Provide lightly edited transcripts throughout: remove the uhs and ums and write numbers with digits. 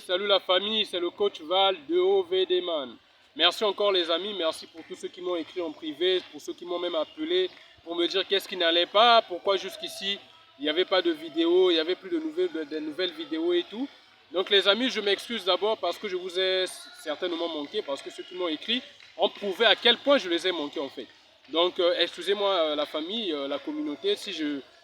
salut la famille, c'est le coach Val de OVD Man. Merci encore les amis, merci pour tous ceux qui m'ont écrit en privé, pour ceux qui m'ont même appelé pour me dire qu'est-ce qui n'allait pas, pourquoi jusqu'ici il n'y avait pas de vidéo, il n'y avait plus de nouvelles vidéos et tout. Donc les amis, je m'excuse d'abord parce que je vous ai certainement manqué, parce que ceux qui m'ont écrit ont prouvé à quel point je les ai manqués en fait. Donc excusez-moi la famille, la communauté, si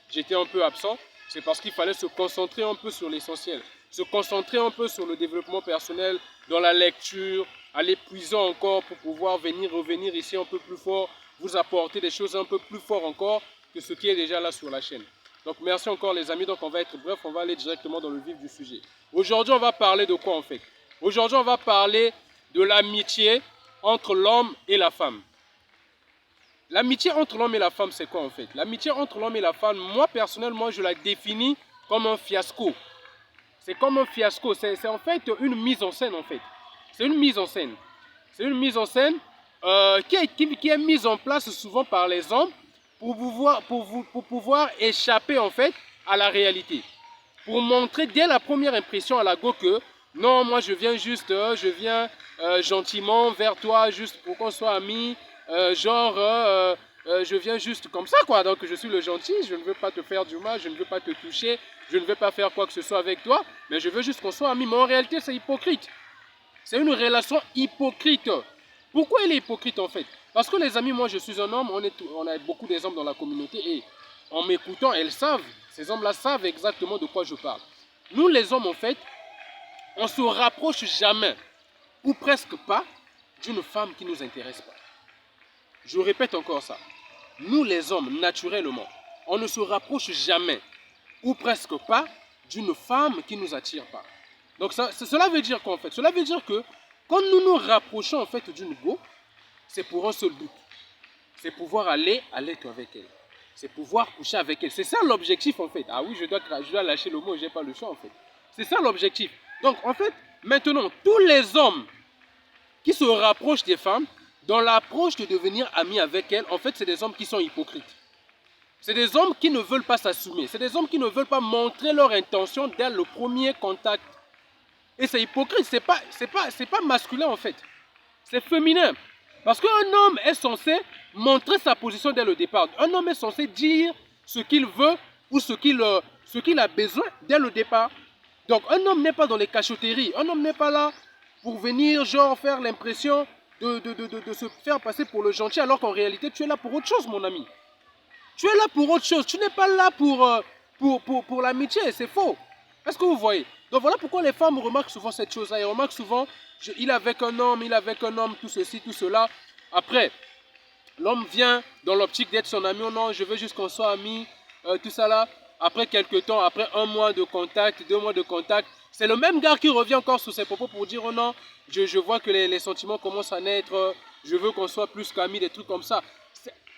j'étais un peu absent, c'est parce qu'il fallait se concentrer un peu sur l'essentiel. Se concentrer un peu sur le développement personnel, dans la lecture, aller puisant encore pour pouvoir revenir ici un peu plus fort, vous apporter des choses un peu plus fort encore que ce qui est déjà là sur la chaîne. Donc merci encore les amis, donc on va être bref, on va aller directement dans le vif du sujet. Aujourd'hui on va parler de quoi en fait? Aujourd'hui on va parler de l'amitié entre l'homme et la femme. L'amitié entre l'homme et la femme c'est quoi en fait? L'amitié entre l'homme et la femme, moi personnellement je la définis comme un fiasco. C'est comme un fiasco, c'est en fait une mise en scène en fait. C'est une mise en scène. C'est une mise en scène qui est mise en place souvent par les hommes pour pouvoir échapper en fait à la réalité. Pour montrer dès la première impression à la go que non, moi je viens juste, gentiment vers toi, juste pour qu'on soit amis, je viens juste comme ça quoi, donc je suis le gentil, je ne veux pas te faire du mal, je ne veux pas te toucher, je ne veux pas faire quoi que ce soit avec toi, mais je veux juste qu'on soit amis. Mais en réalité c'est hypocrite, c'est une relation hypocrite. Pourquoi elle est hypocrite en fait? Parce que les amis, moi je suis un homme, on a beaucoup d'exemples dans la communauté et en m'écoutant, ces hommes-là savent exactement de quoi je parle. Nous les hommes en fait, on ne se rapproche jamais, ou presque pas, d'une femme qui ne nous intéresse pas. Je répète encore ça. Nous les hommes, naturellement, on ne se rapproche jamais, ou presque pas, d'une femme qui ne nous attire pas. Donc cela veut dire quoi en fait? Cela veut dire que quand nous nous rapprochons en fait d'une go, c'est pour un seul but. C'est pouvoir aller à l'aide avec elle. C'est pouvoir coucher avec elle. C'est ça l'objectif en fait. Ah oui, je dois lâcher le mot, je n'ai pas le choix en fait. C'est ça l'objectif. Donc en fait, maintenant, tous les hommes qui se rapprochent des femmes, dans l'approche de devenir amis avec elles, en fait, c'est des hommes qui sont hypocrites. C'est des hommes qui ne veulent pas s'assumer. C'est des hommes qui ne veulent pas montrer leur intention dès le premier contact. Et c'est hypocrite, c'est pas masculin en fait. C'est féminin. Parce qu'un homme est censé montrer sa position dès le départ. Un homme est censé dire ce qu'il veut ou ce qu'il a besoin dès le départ. Donc un homme n'est pas dans les cachotteries. Un homme n'est pas là pour venir genre faire l'impression de se faire passer pour le gentil alors qu'en réalité tu es là pour autre chose mon ami. Tu es là pour autre chose. Tu n'es pas là pour l'amitié. C'est faux. Est-ce que vous voyez? Donc voilà pourquoi les femmes remarquent souvent cette chose-là. Elles remarquent souvent, il est avec un homme, tout ceci, tout cela. Après, l'homme vient dans l'optique d'être son ami. Oh non, je veux juste qu'on soit amis, tout ça là. Après quelques temps, après un mois de contact, 2 mois de contact, c'est le même gars qui revient encore sur ses propos pour dire oh non, je vois que les sentiments commencent à naître, je veux qu'on soit plus qu'amis, des trucs comme ça.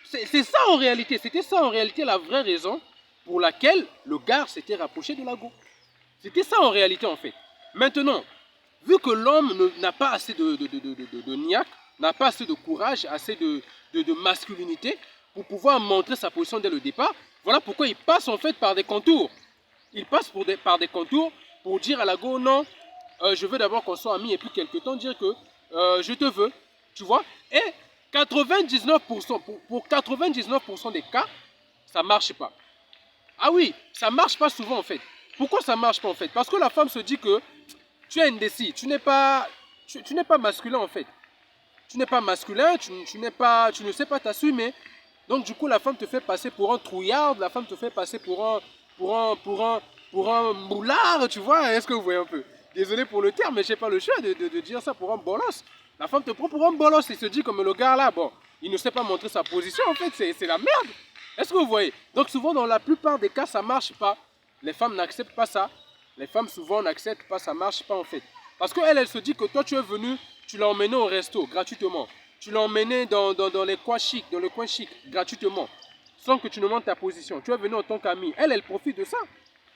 C'est ça en réalité, c'était ça en réalité la vraie raison pour laquelle le gars s'était rapproché de la go. C'était ça en réalité en fait. Maintenant, vu que l'homme n'a pas assez de niaque, n'a pas assez de courage, assez de masculinité pour pouvoir montrer sa position dès le départ, voilà pourquoi il passe en fait par des contours. Il passe par des contours pour dire à la go non, je veux d'abord qu'on soit amis et puis quelque temps dire que je te veux, tu vois. Et 99%, pour 99% des cas, ça ne marche pas. Ah oui, ça ne marche pas souvent en fait. Pourquoi ça ne marche pas en fait? Parce que la femme se dit que tu es indécis, tu n'es pas masculin en fait. Tu n'es pas masculin, tu ne sais pas t'assumer. Donc du coup la femme te fait passer pour un trouillard, la femme te fait passer pour un moulard, tu vois. Est-ce que vous voyez un peu? Désolé pour le terme, mais je n'ai pas le choix de dire ça pour un bolos. La femme te prend pour un bolos et se dit comme le gars là, bon, il ne sait pas montrer sa position en fait, c'est la merde. Est-ce que vous voyez? Donc souvent dans la plupart des cas ça ne marche pas. Les femmes n'acceptent pas ça. Les femmes souvent n'acceptent pas, ça ne marche pas en fait. Parce qu'elle se dit que toi tu es venu, tu l'as emmené au resto gratuitement. Tu l'as emmené dans les coins chics, dans le coin chic gratuitement. Sans que tu ne montres ta position. Tu es venu en tant qu'ami. Elle profite de ça.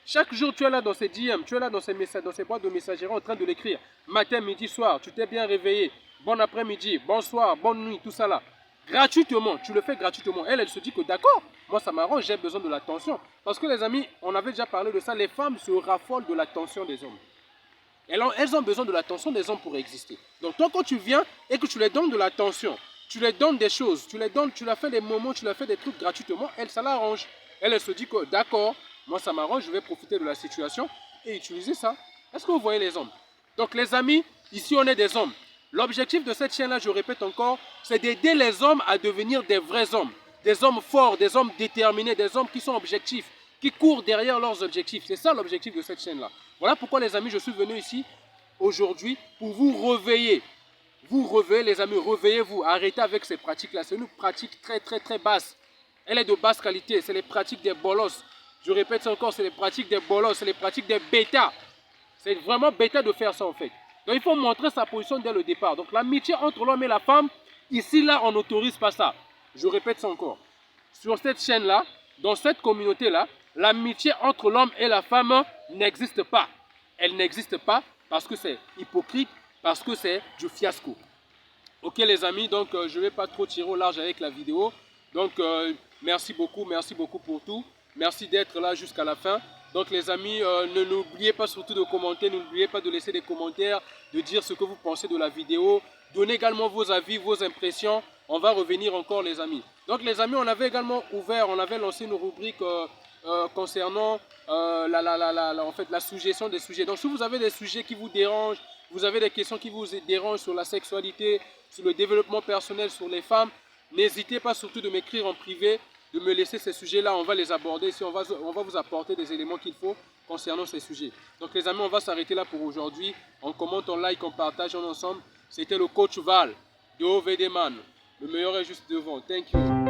Chaque jour tu es là dans ses DM, tu es là dans ses messages, dans ses boîtes de messagerie en train de l'écrire. Matin, midi, soir, tu t'es bien réveillé. Bon après-midi, bonsoir, bonne nuit, tout ça là. Gratuitement, tu le fais gratuitement. Elle se dit que d'accord, moi ça m'arrange, j'ai besoin de l'attention. Parce que les amis, on avait déjà parlé de ça, les femmes se raffolent de l'attention des hommes. Elles ont besoin de l'attention des hommes pour exister. Donc toi, quand tu viens et que tu les donnes de l'attention, tu les donnes des choses, tu leur fais des moments, tu leur fais des trucs gratuitement, ça l'arrange. Elle se dit que d'accord, moi ça m'arrange, je vais profiter de la situation et utiliser ça. Est-ce que vous voyez les hommes? Donc les amis, ici on est des hommes. L'objectif de cette chaîne-là, je répète encore, c'est d'aider les hommes à devenir des vrais hommes. Des hommes forts, des hommes déterminés, des hommes qui sont objectifs, qui courent derrière leurs objectifs. C'est ça l'objectif de cette chaîne-là. Voilà pourquoi les amis, je suis venu ici aujourd'hui pour vous réveiller. Vous réveillez les amis, réveillez-vous. Arrêtez avec ces pratiques-là. C'est une pratique très basse. Elle est de basse qualité. C'est les pratiques des bolos. Je répète encore, c'est les pratiques des bolos, c'est les pratiques des bêtas. C'est vraiment bêta de faire ça en fait. Donc il faut montrer sa position dès le départ. Donc l'amitié entre l'homme et la femme, ici là on n'autorise pas ça. Je répète ça encore. Sur cette chaîne-là, dans cette communauté-là, l'amitié entre l'homme et la femme n'existe pas. Elle n'existe pas parce que c'est hypocrite, parce que c'est du fiasco. Ok les amis, donc je ne vais pas trop tirer au large avec la vidéo. Donc merci beaucoup pour tout. Merci d'être là jusqu'à la fin. Donc les amis, n'oubliez pas surtout de commenter, n'oubliez pas de laisser des commentaires, de dire ce que vous pensez de la vidéo. Donnez également vos avis, vos impressions. On va revenir encore les amis. Donc les amis, on avait également on avait lancé une rubrique concernant en fait, la suggestion des sujets. Donc si vous avez des sujets qui vous dérangent, vous avez des questions qui vous dérangent sur la sexualité, sur le développement personnel, sur les femmes, n'hésitez pas surtout de m'écrire en privé, de me laisser ces sujets-là, on va les aborder, on va vous apporter des éléments qu'il faut concernant ces sujets. Donc les amis, on va s'arrêter là pour aujourd'hui. On commente, on like, on partage ensemble. C'était le coach Val de OVD Man. Le meilleur est juste devant. Thank you.